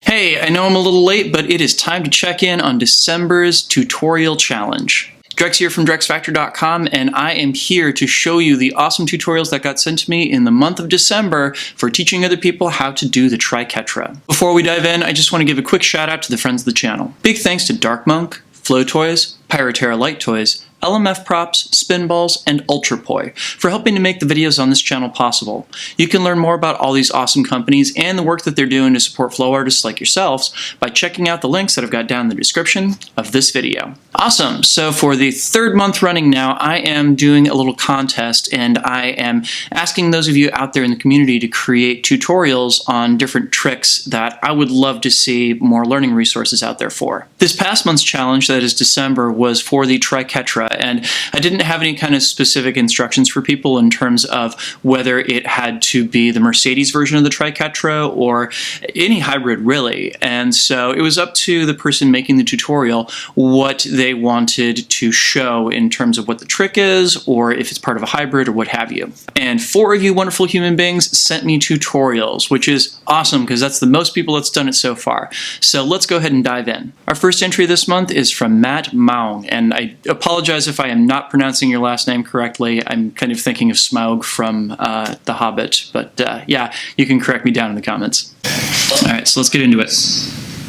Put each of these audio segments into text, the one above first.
Hey, I know I'm a little late, but it is time to check in on December's tutorial challenge. Drex here from drexfactor.com, and I am here to show you the awesome tutorials that got sent to me in the month of December for teaching other people how to do the triquetra. Before we dive in, I just want to give a quick shout out to the friends of the channel. Big thanks to Dark Monk, Flow Toys, Pyroterra Light Toys, LMF Props, Spinballs, and Ultrapoi for helping to make the videos on this channel possible. You can learn more about all these awesome companies and the work that they're doing to support flow artists like yourselves by checking out the links that I've got down in the description of this video. Awesome! So for the third month running now, I am doing a little contest, and I am asking those of you out there in the community to create tutorials on different tricks that I would love to see more learning resources out there for. This past month's challenge, that is December, was for the triquetra, and I didn't have any kind of specific instructions for people in terms of whether it had to be the Mercedes version of the triquetra or any hybrid really. And so it was up to the person making the tutorial what they wanted to show in terms of what the trick is, or if it's part of a hybrid or what have you. And 4 of you wonderful human beings sent me tutorials, which is awesome because that's the most people that's done it so far. So let's go ahead and dive in. Our first entry this month is from Matt Mao, and I apologize if I am not pronouncing your last name correctly. I'm kind of thinking of Smaug from The Hobbit, but yeah, you can correct me down in the comments. All right, so let's get into it.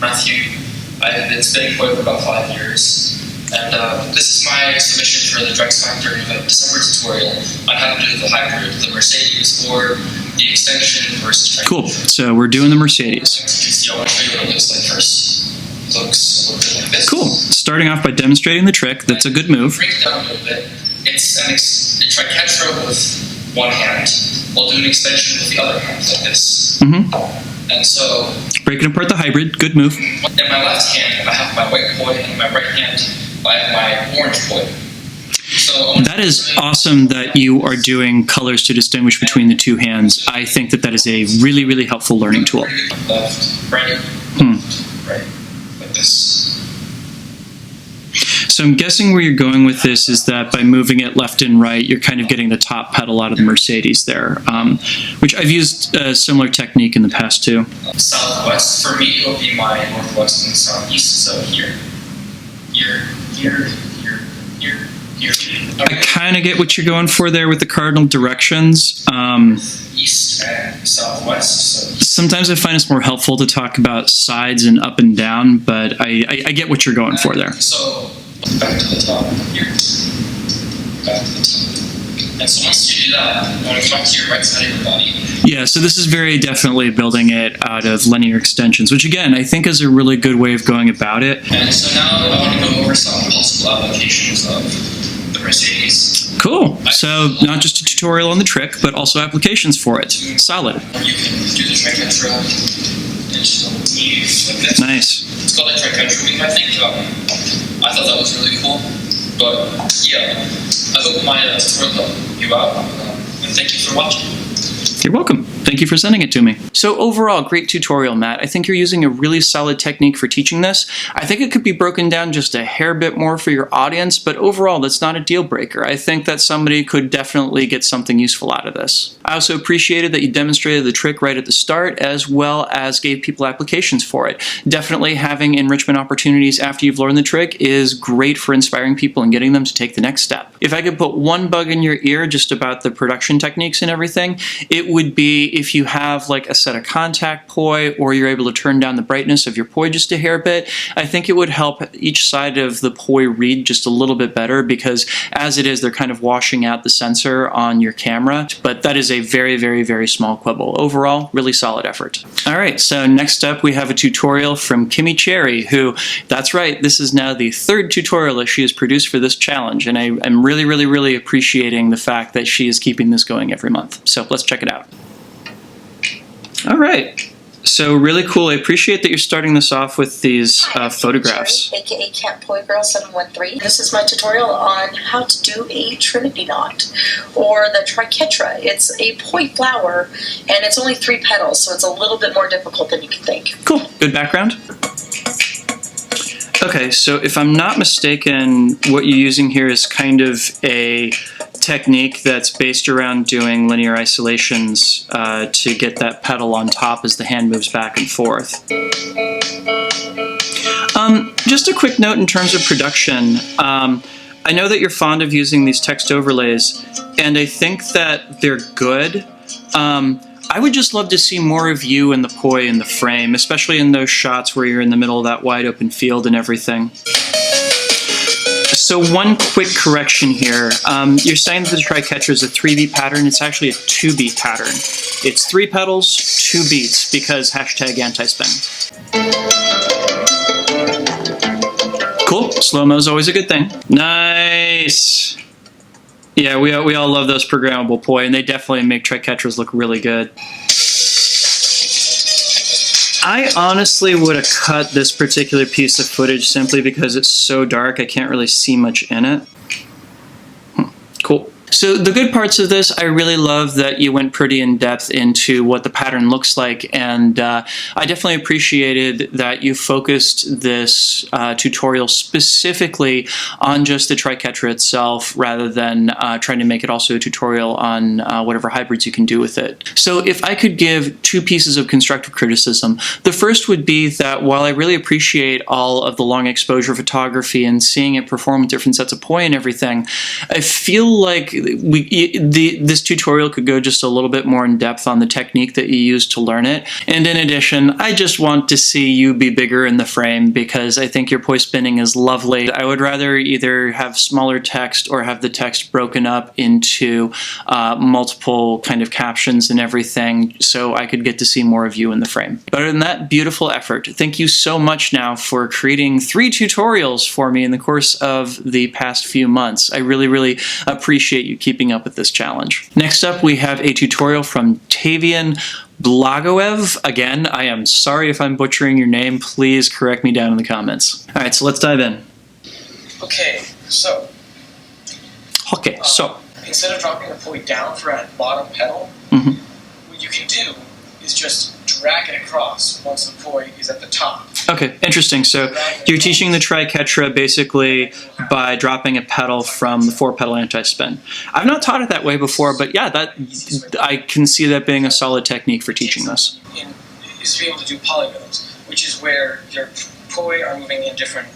Matthew, I've been spinning for about 5 years, and this is my submission for the Drex Factor December tutorial on how to do the hybrid, the Mercedes or the extension versus triquetra. Cool, so we're doing the Mercedes. I want to show you what it looks like first. It looks a little bit like this. Cool, starting off by demonstrating the trick. That's a good move. Break it down a little bit. It's a triquetra with one hand. We'll do an extension with the other hand, like this. And so, breaking apart the hybrid, good move. In my left hand, I have my white poi, and in my right hand, I have my orange poi. So that is awesome that you are doing colors to distinguish between the two hands. I think that that is a really, really helpful learning tool. Left, right, left, right, like this. So I'm guessing where you're going with this is that by moving it left and right, you're kind of getting the top pedal out of the Mercedes there, which I've used a similar technique in the past too. Southwest, for me, it will be my northwest and southeast, so here. I kind of get what you're going for there with the cardinal directions. East and southwest. So sometimes I find it's more helpful to talk about sides and up and down, but I get what you're going for there. So back to the top here. Back to the top. And so once you do that, you want to come back to your right side of your body. Yeah, so this is very definitely building it out of linear extensions, which again, I think is a really good way of going about it. And so now I want to go over some possible applications of the Mercedes. Cool. So not just a tutorial on the trick, but also applications for it. Solid. You can do the triquetra and just weave like this. Nice. It's called a triquetra weave, I think. I thought that was really cool. But yeah, I hope my tutorial helped you out, and thank you for watching. You're welcome. Thank you for sending it to me. So overall, great tutorial, Matt. I think you're using a really solid technique for teaching this. I think it could be broken down just a hair bit more for your audience, but overall, that's not a deal breaker. I think that somebody could definitely get something useful out of this. I also appreciated that you demonstrated the trick right at the start, as well as gave people applications for it. Definitely having enrichment opportunities after you've learned the trick is great for inspiring people and getting them to take the next step. If I could put one bug in your ear just about the production techniques and everything, it would be if you have like a set of contact poi, or you're able to turn down the brightness of your poi just a hair bit, I think it would help each side of the poi read just a little bit better, because as it is, they're kind of washing out the sensor on your camera, but that is a very, very, very small quibble. Overall, really solid effort. All right, so next up we have a tutorial from Kimmy Cherry, who, that's right, this is now the 3rd tutorial that she has produced for this challenge, and I am really, really, really appreciating the fact that she is keeping this going every month. So let's check it out. All right, so really cool. I appreciate that you're starting this off with these photographs. AKA Camp Poi Girl 713. This is my tutorial on how to do a trinity knot, or the triquetra. It's a poi flower, and it's only 3 petals, so it's a little bit more difficult than you can think. Cool, good background. Okay, so if I'm not mistaken, what you're using here is kind of a technique that's based around doing linear isolations to get that pedal on top as the hand moves back and forth. Just a quick note in terms of production. I know that you're fond of using these text overlays, and I think that they're good. I would just love to see more of you and the poi in the frame, especially in those shots where you're in the middle of that wide open field and everything. So one quick correction here. You're saying that the triquetra is a 3-beat pattern. It's actually a 2-beat pattern. It's 3 pedals, 2 beats, because hashtag anti-spin. Cool. Slow-mo is always a good thing. Nice. Yeah, we all love those programmable poi, and they definitely make triquetras look really good. I honestly would have cut this particular piece of footage simply because it's so dark I can't really see much in it. Cool. So the good parts of this, I really love that you went pretty in depth into what the pattern looks like, and I definitely appreciated that you focused this tutorial specifically on just the triquetra itself rather than trying to make it also a tutorial on whatever hybrids you can do with it. So if I could give 2 pieces of constructive criticism, the first would be that while I really appreciate all of the long exposure photography and seeing it perform with different sets of poi and everything, I feel like this tutorial could go just a little bit more in depth on the technique that you use to learn it. And in addition, I just want to see you be bigger in the frame because I think your poi spinning is lovely. I would rather either have smaller text or have the text broken up into multiple kind of captions and everything so I could get to see more of you in the frame. But other than that, beautiful effort. Thank you so much now for creating 3 tutorials for me in the course of the past few months. I really, really appreciate you keeping up with this challenge. Next up, we have a tutorial from Tavian Blagoev. Again, I am sorry if I'm butchering your name. Please correct me down in the comments. All right, so let's dive in. Okay, so instead of dropping the poi down for a bottom pedal, what you can do is just drag it across once the poi is at the top. Okay, interesting. So you're teaching the triquetra basically by dropping a pedal from the 4-pedal anti-spin. I've not taught it that way before, but yeah, I can see that being a solid technique for teaching this. Is to be able to do polyrhythms, which is where your poi are moving at different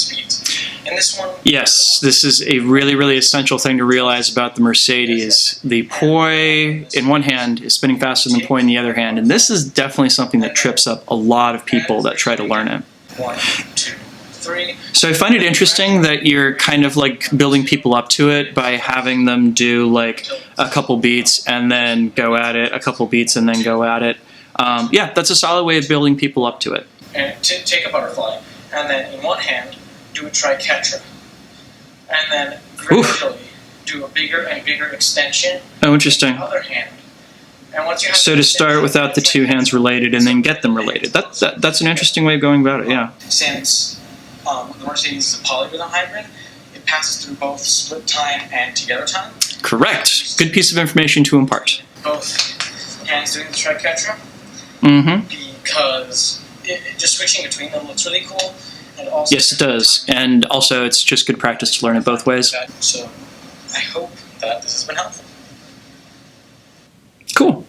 speeds. And this one... Yes, this is a really, really essential thing to realize about the Mercedes. The poi in one hand is spinning faster than the poi in the other hand, and this is definitely something that trips up a lot of people that try to learn it. 1, 2, 3. So I find it interesting that you're kind of like building people up to it by having them do like a couple beats and then go at it, a couple beats and then go at it. Yeah, that's a solid way of building people up to it. And take a butterfly, and then in one hand, do a triquetra. And then gradually do a bigger and bigger extension. Oh, interesting. In the other hand. And once you have so to start without the 2 hands related and then get them related. That's an interesting way of going about it, yeah. Since the Mercedes is a polyrhythm hybrid, it passes through both split time and together time. Correct. Good piece of information to impart. Both hands doing the triquetra. Because just switching between them looks really cool. And also yes, it does. And also, it's just good practice to learn it both ways. So, I hope that this has been helpful. Cool.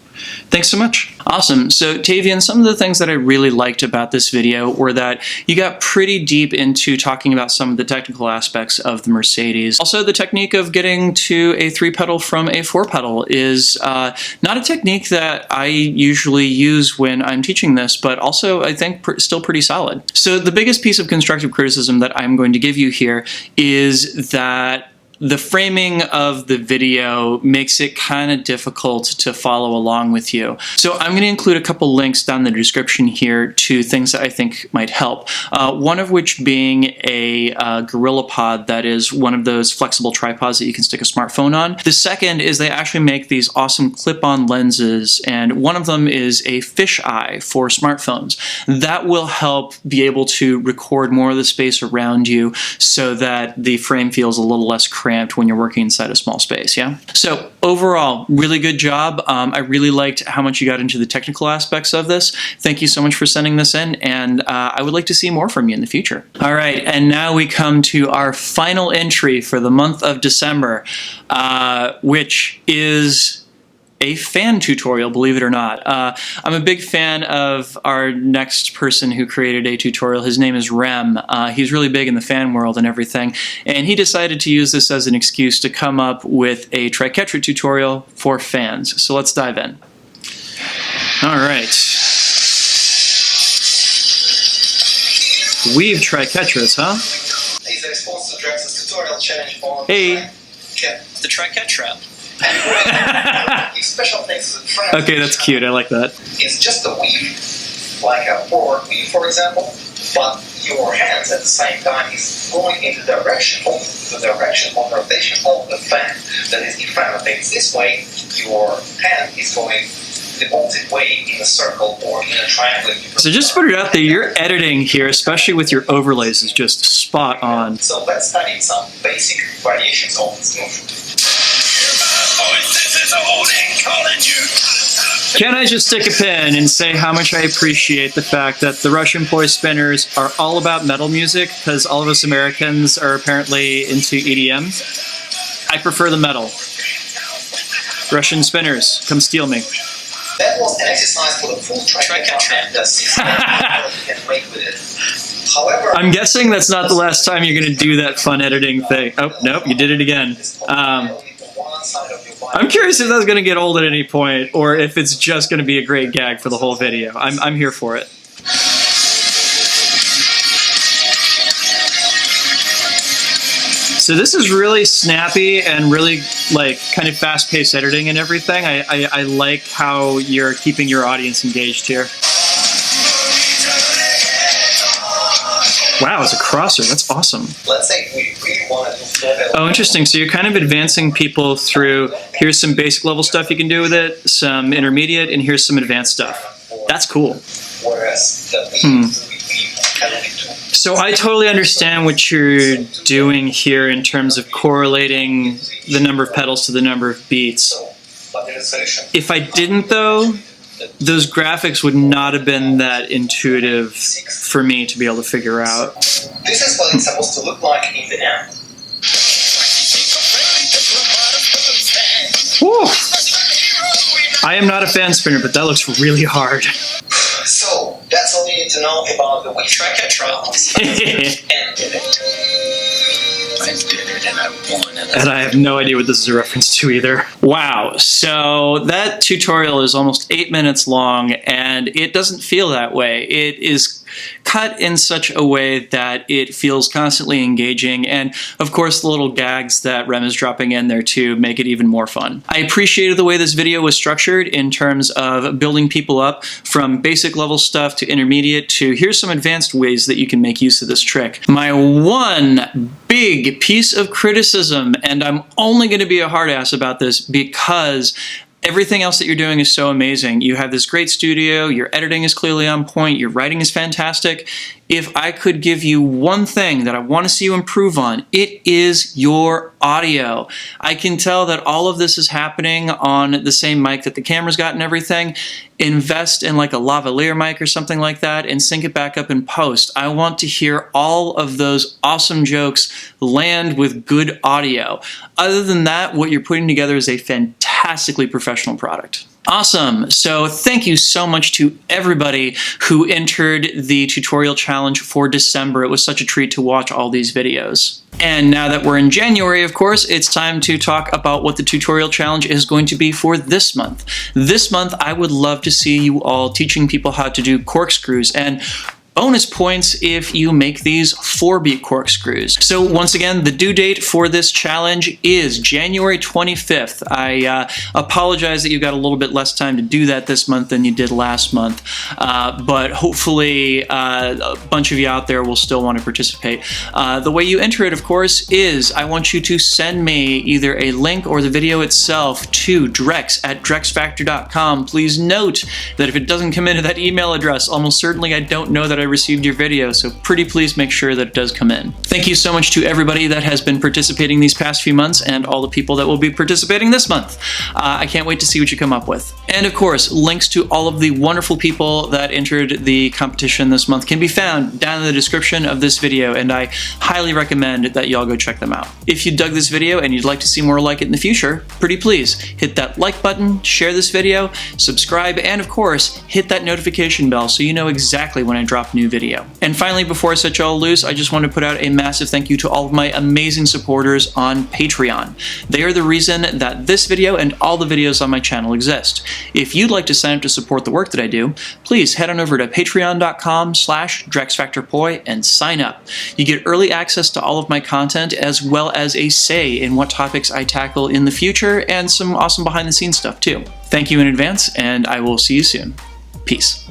Thanks so much. Awesome. So Tavian, some of the things that I really liked about this video were that you got pretty deep into talking about some of the technical aspects of the Mercedes. Also, the technique of getting to a 3-pedal from a 4-pedal is not a technique that I usually use when I'm teaching this, but also I think still pretty solid. So the biggest piece of constructive criticism that I'm going to give you here is that the framing of the video makes it kind of difficult to follow along with you. So I'm going to include a couple links down in the description here to things that I think might help. One of which being a GorillaPod that is one of those flexible tripods that you can stick a smartphone on. The second is they actually make these awesome clip-on lenses, and one of them is a fisheye for smartphones. That will help be able to record more of the space around you so that the frame feels a little less cramped when you're working inside a small space, yeah? So overall, really good job. I really liked how much you got into the technical aspects of this. Thank you so much for sending this in, and I would like to see more from you in the future. All right, and now we come to our final entry for the month of December, which is a fan tutorial, believe it or not. I'm a big fan of our next person who created a tutorial. His name is Rem. He's really big in the fan world and everything, and he decided to use this as an excuse to come up with a triquetra tutorial for fans. So let's dive in. All right. Weave triquetras, huh? He's a response to Drex's tutorial challenge on Hey. The triquetra. Special things with friends. Okay, that's cute. I like that. It's just a weave, like a forward weave, for example, but your hands at the same time is going in the direction of rotation of the fan. That is, if fan rotates this way, your hand is going the opposite way in a circle or in a triangle. So just to put it out there, your editing here, especially with your overlays, is just spot on. So let's study some basic variations of this movement. Can I just stick a pin and say how much I appreciate the fact that the Russian-poi spinners are all about metal music, because all of us Americans are apparently into EDM. I prefer the metal. Russian spinners, come steal me. That was an exercise for the full triquetra and the 6 you can make with it. However, I'm guessing that's not the last time you're going to do that fun editing thing. Oh, nope, you did it again. I'm curious if that's going to get old at any point, or if it's just going to be a great gag for the whole video. I'm here for it. So this is really snappy and really like kind of fast-paced editing and everything. I like how you're keeping your audience engaged here. Wow, it's a crosser. That's awesome. Let's say we really want to do Oh, interesting. So you're kind of advancing people through, here's some basic level stuff you can do with it, some intermediate, and here's some advanced stuff. That's cool. Whereas the So I totally understand what you're doing here in terms of correlating the number of pedals to the number of beats. If I didn't, though, those graphics would not have been that intuitive for me to be able to figure out. This is what it's supposed to look like in the end. Whew. I am not a fan spinner, but that looks really hard. So that's all you need to know about the weave triquetra. And I have no idea what this is a reference to either. Wow, so that tutorial is almost 8 minutes long, and it doesn't feel that way. It is cut in such a way that it feels constantly engaging, and of course the little gags that Rem is dropping in there too make it even more fun. I appreciated the way this video was structured in terms of building people up from basic level stuff to intermediate to here's some advanced ways that you can make use of this trick. My one big piece of criticism, and I'm only going to be a hard ass about this because everything else that you're doing is so amazing. You have this great studio, your editing is clearly on point, your writing is fantastic. If I could give you one thing that I want to see you improve on, it is your audio. I can tell that all of this is happening on the same mic that the camera's got and everything. Invest in like a lavalier mic or something like that and sync it back up in post. I want to hear all of those awesome jokes land with good audio. Other than that, what you're putting together is a fantastically professional product. Awesome. So thank you so much to everybody who entered the tutorial challenge for December. It was such a treat to watch all these videos. And now that we're in January, of course, it's time to talk about what the tutorial challenge is going to be for this month. This month, I would love to see you all teaching people how to do corkscrews, and bonus points if you make these 4-beat corkscrews. So once again, the due date for this challenge is January 25th. I apologize that you got a little bit less time to do that this month than you did last month, but hopefully a bunch of you out there will still want to participate. The way you enter it, of course, is I want you to send me either a link or the video itself to drex@drexfactor.com. Please note that if it doesn't come into that email address, almost certainly I don't know that I received your video, so pretty please make sure that it does come in. Thank you so much to everybody that has been participating these past few months and all the people that will be participating this month. I can't wait to see what you come up with. And of course, links to all of the wonderful people that entered the competition this month can be found down in the description of this video, and I highly recommend that y'all go check them out. If you dug this video and you'd like to see more like it in the future, pretty please hit that like button, share this video, subscribe, and of course, hit that notification bell so you know exactly when I drop a new video. And finally, before I set y'all loose, I just want to put out a massive thank you to all of my amazing supporters on Patreon. They are the reason that this video and all the videos on my channel exist. If you'd like to sign up to support the work that I do, please head on over to patreon.com/DrexFactorPoi and sign up. You get early access to all of my content as well as a say in what topics I tackle in the future and some awesome behind the scenes stuff too. Thank you in advance, and I will see you soon. Peace.